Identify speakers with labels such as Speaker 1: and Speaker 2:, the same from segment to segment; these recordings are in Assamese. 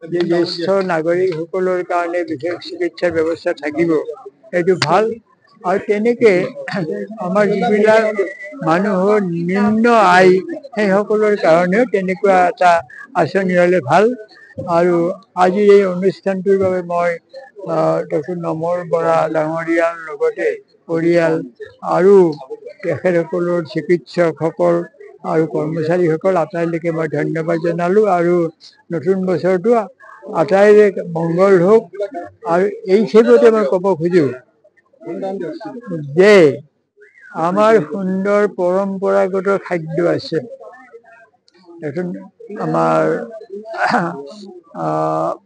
Speaker 1: যে জ্যেষ্ঠ নাগৰিকসকলৰ কাৰণে বিশেষ চিকিৎসাৰ ব্যৱস্থা থাকিব, সেইটো ভাল। আৰু তেনেকে আমাৰ যিবিলাক মানুহৰ নিম্ন আয় সেইসকলৰ কাৰণেও তেনেকুৱা এটা আঁচনি হ'লে ভাল। আৰু আজিৰ এই অনুষ্ঠানটোৰ বাবে মই ডক্টৰ নমৰ বৰা ডাঙৰীয়াৰ লগতে পৰিয়াল আৰু তেখেতসকলৰ চিকিৎসকসকল আৰু কৰ্মচাৰীসকল আটাইলৈকে মই ধন্যবাদ জনালোঁ। আৰু নতুন বছৰটো আটাইৰে মংগল হওক। আৰু এই ক্ষেত্ৰতে মই ক'ব খোজোঁ যে আমাৰ সুন্দৰ পৰম্পৰাগত খাদ্য আছে। এখন আমাৰ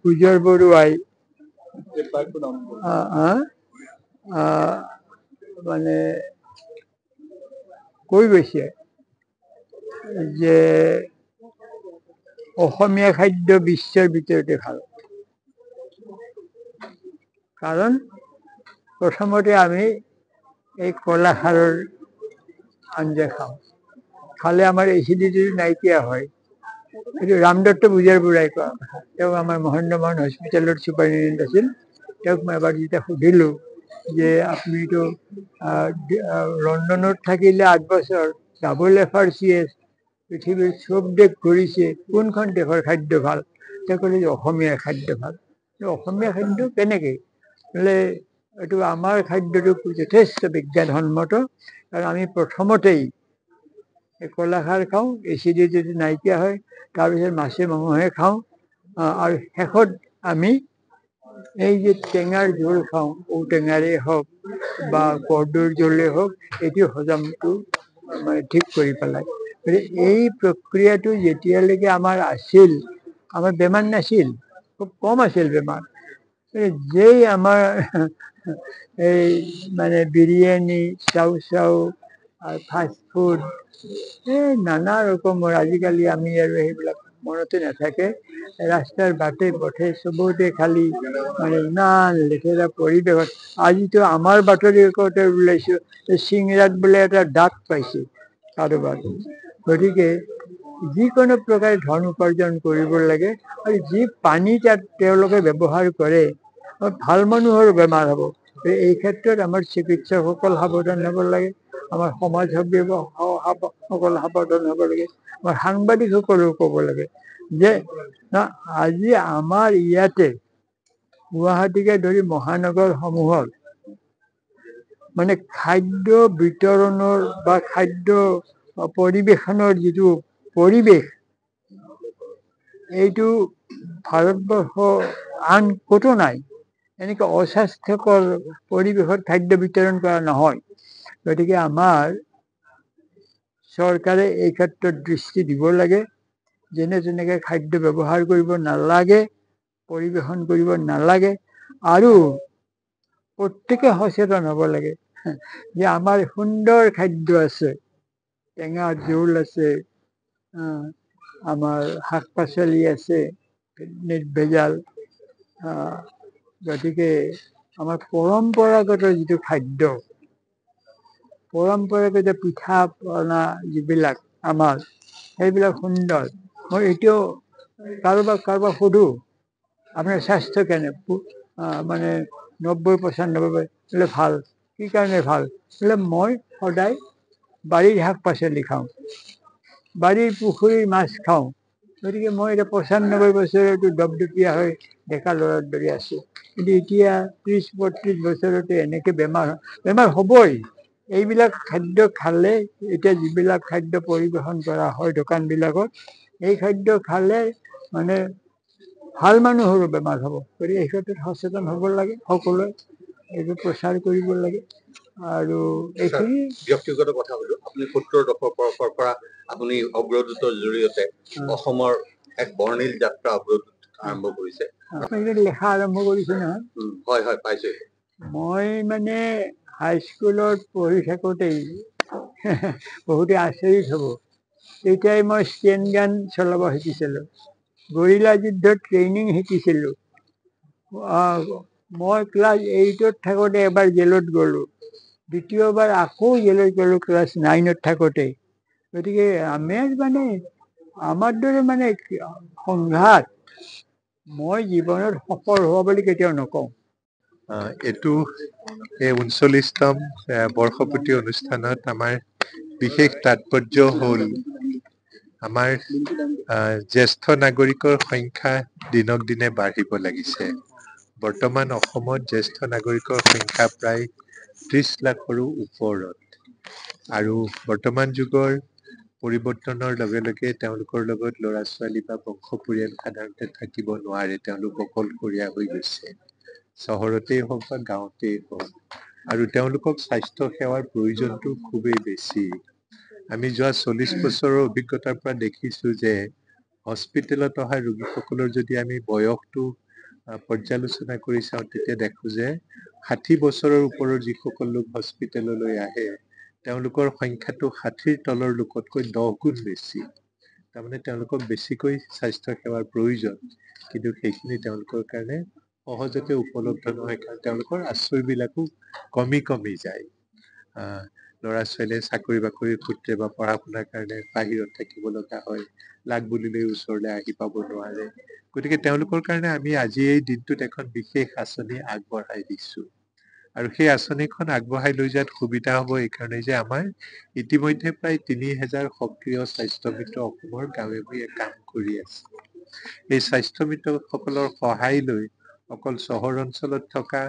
Speaker 1: পূজৰ বৰুৱাই মানে কৈ গৈছে যে অসমীয়া খাদ্য বিশ্বৰ ভিতৰতে ভাল। কাৰণ প্ৰথমতে আমি এই কলাখাৰৰ আঞ্জা খাওঁ, খালে আমাৰ এচিডিটিটো নাইকিয়া হয়। এইটো ৰামদত্ত বুজাৰ বৰুৱাই কোৱা কথা। তেওঁ আমাৰ মহেন্দ্ৰ মোহন হস্পিটেলৰ ছুপাৰিনটেণ্ডেণ্ট আছিল। তেওঁক মই এবাৰ যেতিয়া সুধিলোঁ যে আপুনিতো লণ্ডনত থাকিলে 8 বছৰ, ডাবল FRCS, পৃথিৱীৰ চব দেশ ঘূৰিছে, কোনখন দেশৰ খাদ্য ভাল? তেওঁ ক'লে যে অসমীয়া খাদ্য ভাল। অসমীয়া খাদ্য কেনেকৈ বোলে? এইটো আমাৰ খাদ্যটো যথেষ্ট বিজ্ঞানসন্মত। কাৰণ আমি প্ৰথমতেই কলাখাৰ খাওঁ, এচিডিটিটো নাইকিয়া হয়। তাৰপিছত মাছে মঙহে খাওঁ, আৰু শেষত আমি এই যে টেঙাৰ জোল খাওঁ, ঔটেঙাৰে হওক বা কৰ্দৈৰ জোলেই হওক, এইটো হজমটো মানে ঠিক কৰি পেলাই। গতিকে এই প্ৰক্ৰিয়াটো যেতিয়ালৈকে আমাৰ আছিল, আমাৰ বেমাৰ নাছিল, খুব কম আছিল বেমাৰ। যেই আমাৰ এই মানে বিৰিয়ানী, চাউ আৰু ফাষ্ট ফুড, এই নানা ৰকমৰ আজিকালি আমি আৰু সেইবিলাক মনতে নাথাকে। ৰাস্তাৰ বাটে পথে চবতে খালি মানে ইমান লেতেৰা পৰিৱেশত। আজিতো আমাৰ বাতৰি কাকতত ওলাইছোঁ চিংৰাত বোলে এটা দাগ পাইছে কাৰোবাৰ। গতিকে যিকোনো প্ৰকাৰে ধন উপাৰ্জন কৰিব লাগে। আৰু যি পানী তাত তেওঁলোকে ব্যৱহাৰ কৰে, ভাল মানুহৰ বেমাৰ হ'ব। এই ক্ষেত্ৰত আমাৰ চিকিৎসকসকল সাৱধান হ'ব লাগে, আমাৰ সমাজ সেৱকসকল সাৱধান হ'ব লাগে, আমাৰ সাংবাদিকসকলেও ক'ব লাগে যে আজি আমাৰ ইয়াতে গুৱাহাটীকে ধৰি মহানগৰসমূহত মানে খাদ্য বিতৰণৰ বা খাদ্য পৰিৱেশনৰ যিটো পৰিৱেশ, এইটো ভাৰতবৰ্ষ আন ক'তো নাই। এনেকৈ অস্বাস্থ্যকৰ পৰিৱেশত খাদ্য বিতৰণ কৰা নহয়। গতিকে আমাৰ চৰকাৰে এই ক্ষেত্ৰত দৃষ্টি দিব লাগে। যেনেকৈ খাদ্য ব্যৱহাৰ কৰিব নালাগে, পৰিৱেশন কৰিব নালাগে। আৰু প্ৰত্যেকে সচেতন হ'ব লাগে যে আমাৰ সুন্দৰ খাদ্য আছে, টেঙা জোল আছে, আমাৰ শাক পাচলি আছে নিৰ্ভেজাল। গতিকে আমাৰ পৰম্পৰাগত যিটো খাদ্য, পৰম্পৰাগত পিঠা পনা যিবিলাক আমাৰ, সেইবিলাক সুন্দৰ। মই এতিয়াও কাৰোবাক সোধোঁ আপোনাৰ স্বাস্থ্য কেনে? মানে 90-95 বোলে ভাল। কি কাৰণে ভাল? বোলে মই সদায় বাৰীৰ শাক পাচলি খাওঁ, বাৰীৰ পুখুৰীৰ মাছ খাওঁ। গতিকে মই এতিয়া 95 বছৰতো দপদপীয়া হৈ ডেকা ল'ৰাৰ দৰে আছোঁ। কিন্তু এতিয়া 30-32 বছৰতে এনেকৈ বেমাৰ হ'বই। এইবিলাক খাদ্য খালে, এতিয়া যিবিলাক খাদ্য পৰিৱেশন কৰা হয় দোকানবিলাকত, এই খাদ্য খালে মানে ভাল মানুহৰো বেমাৰ হ'ব। গতিকে এই ক্ষেত্ৰত সচেতন হ'ব লাগে, সকলোৱে এইটো প্ৰচাৰ কৰিব লাগে। আৰু এইখিনি
Speaker 2: ব্যক্তিগত কথা হ'লো, আপুনি 70 দশকৰ পৰা আপুনি অগ্ৰদূতৰ জৰিয়তে অসমৰ এক বৰ্ণিল যাত্ৰা অগ্ৰদূত আৰম্ভ কৰিছে।
Speaker 1: লেখা আৰম্ভ কৰিছে নহয়।
Speaker 2: হয় হয়, পাইছো।
Speaker 1: মই মানে হাইস্কুলত পঢ়ি থাকোঁতেই বহুতে আচৰিত হ'ব, তেতিয়াই মই ষ্টেন গান চলাব শিকিছিলোঁ, গৰিলা যুদ্ধত ট্ৰেইনিং শিকিছিলোঁ। মই ক্লাছ 8ত থাকোঁতে এবাৰ জেলত গ'লোঁ, দ্বিতীয়বাৰ আকৌ জেলত গ'লোঁ ক্লাছ 9ত থাকোঁতে। গতিকে আমাৰ দৰে মানে সংঘাত মই জীৱনত সফল হোৱা বুলি কেতিয়াও নকওঁ।
Speaker 3: এইটো এই ৩৯তম বৰ্ষপূৰ্তি অনুষ্ঠানত আমাৰ বিশেষ তাৎপৰ্য হ'ল আমাৰ জ্যেষ্ঠ নাগৰিকৰ সংখ্যা দিনক দিনে বাঢ়িব লাগিছে। বৰ্তমান অসমত জ্যেষ্ঠ নাগৰিকৰ সংখ্যা প্ৰায় ৩০ লাখৰো ওপৰত আৰু বৰ্তমান যুগৰ পৰিৱৰ্তনৰ লগে লগে তেওঁলোকৰ লগত ল'ৰা ছোৱালী বা বংশ পৰিয়াল সাধাৰণতে থাকিব নোৱাৰে, তেওঁলোক অকলশৰীয়া হৈ গৈছে। চহৰতেই হওক বা গাঁৱতেই হওক, আৰু তেওঁলোকক স্বাস্থ্য সেৱাৰ প্ৰয়োজনটো খুবেই বেছি। আমি যোৱা ৪০ বছৰৰ অভিজ্ঞতাৰ পৰা দেখিছো যে হস্পিটেলত অহা ৰোগীসকলৰ যদি আমি বয়সটো পৰ্যালোচনা কৰি চাওঁ, তেতিয়া দেখো যে ৬০ বছৰৰ ওপৰৰ যিসকল লোক হস্পিটেললৈ আহে, তেওঁলোকৰ সংখ্যাটো ৬০ৰ তলৰ লোকতকৈ 10 গুণ বেছি। তাৰমানে তেওঁলোকক বেছিকৈ স্বাস্থ্য সেৱাৰ প্ৰয়োজন, কিন্তু সেইখিনি তেওঁলোকৰ কাৰণে সহজতে উপলব্ধ নহয়, কাৰণ তেওঁলোকৰ আশ্ৰয়বিলাকো কমি যায়। ল'ৰা ছোৱালীয়ে চাকৰি বাকৰিৰ সূত্ৰে বা পঢ়া শুনাৰ কাৰণে বাহিৰত থাকিব লগা হয়, লাগ বুলিলেই ওচৰলৈ আহি পাব নোৱাৰে। গতিকে তেওঁলোকৰ কাৰণে আমি আজি এই দিনটোত এখন বিশেষ আঁচনি আগবঢ়াই দিছো, আৰু সেই আঁচনিখন আগবঢ়াই লৈ যোৱাত সুবিধা হ'ব এইকাৰণে যে আমাৰ ইতিমধ্যে প্ৰায় ৩,০০০ সক্ৰিয় স্বাস্থ্য মিত্ৰ অসমৰ গাঁৱে ভূঞে কাম কৰি আছে। এই স্বাস্থ্য মিত্ৰসকলৰ সহায় লৈ অকল চহৰ অঞ্চলত থকা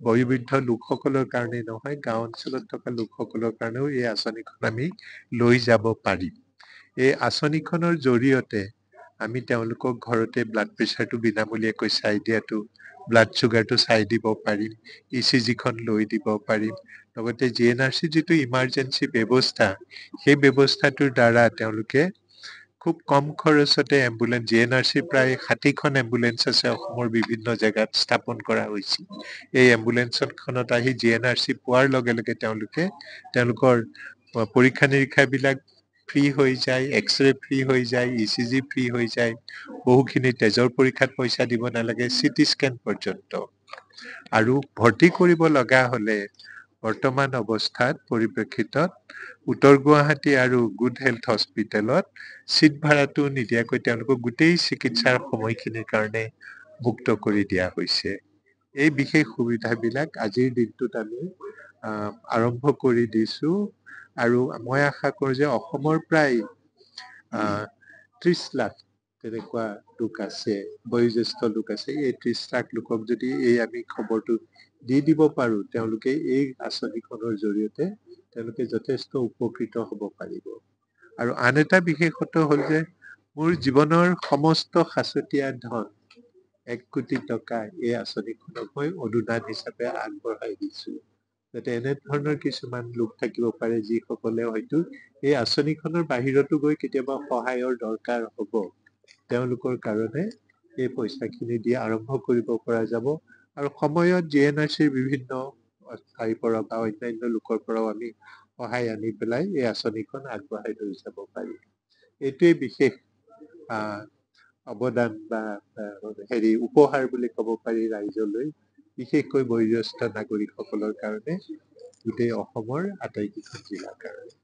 Speaker 3: বয়োবৃদ্ধ লোকসকলৰ কাৰণেই নহয়, গাঁও অঞ্চলত থকা লোকসকলৰ কাৰণেও এই আঁচনিখন আমি লৈ যাব পাৰিম। এই আঁচনিখনৰ জৰিয়তে আমি তেওঁলোকক ঘৰতে ব্লাড প্ৰেচাৰটো বিনামূলীয়াকৈ চাই দিয়াটো, ব্লাড চুগাৰটো চাই দিব পাৰিম, ECGখন লৈ দিব পাৰিম। লগতে GNRC যিটো ইমাৰ্জেঞ্চি ব্যৱস্থা, সেই ব্যৱস্থাটোৰ দ্বাৰা তেওঁলোকে খুব কম খৰচতে এম্বুলেন্স, GNRC প্ৰায় 60খন এম্বুলেন্স আছে অসমৰ বিভিন্ন জেগাত স্থাপন কৰা হৈছে। এই এম্বুলেন্সখনত আহি GNRC পোৱাৰ লগে লগে তেওঁলোকৰ পৰীক্ষা নিৰীক্ষাবিলাক ফ্ৰী হৈ যায়, এক্সৰে ফ্ৰী হৈ যায়, ECG ফ্ৰী হৈ যায়, বহুখিনি তেজৰ পৰীক্ষাত পইচা দিব নালাগে, CT স্কেন পৰ্যন্ত। আৰু ভৰ্তি কৰিব লগা হ'লে বৰ্তমান অৱস্থাত পৰিপ্ৰেক্ষিতত উত্তৰ গুৱাহাটী আৰু গুড হেল্থ হস্পিটেলত চিট ভাড়াটো নিদিয়াকৈ তেওঁলোকক গোটেই চিকিৎসাৰ সময়খিনিৰ কাৰণে মুক্ত কৰি দিয়া হৈছে। এই বিশেষ সুবিধাবিলাক আজিৰ দিনটোত আমি আৰম্ভ কৰি দিছো, আৰু মই আশা কৰো যে অসমৰ প্ৰায় 30 লাখ তেনেকুৱা লোক আছে, বয়োজ্যেষ্ঠ লোক আছে। এই 30 লাখ লোকক যদি আমি খবৰটো দি দিব পাৰো, তেওঁলোকে এই আঁচনিখনৰ জৰিয়তে তেওঁলোকে যথেষ্ট উপকৃত হ'ব পাৰিব। আৰু আন এটা বিশেষত্ব হ'ল যে মোৰ জীৱনৰ সমস্ত সাঁচতীয়া ধন 1 কোটি টকা এই আঁচনিখনক মই অনুদান হিচাপে আগবঢ়াই দিছো, যাতে এনেধৰণৰ কিছুমান লোক থাকিব পাৰে যিসকলে হয়তো এই আঁচনিখনৰ বাহিৰতো গৈ কেতিয়াবা সহায়ৰ দৰকাৰ হ'ব, তেওঁলোকৰ কাৰণে এই পইচাখিনি দি আৰম্ভ কৰিব পৰা যাব। আৰু সময়ত GNRCৰ বিভিন্ন ঠাইৰ পৰা বা অন্যান্য লোকৰ পৰাও আমি সহায় আনি পেলাই এই আঁচনিখন আগবঢ়াই লৈ যাব পাৰিম। এইটোৱে বিশেষ অৱদান বা উপহাৰ বুলি ক'ব পাৰি ৰাইজলৈ, বিশেষকৈ বয়োজ্যেষ্ঠ নাগৰিকসকলৰ কাৰণে, গোটেই অসমৰ আটাইকেইখন জিলাৰ কাৰণে।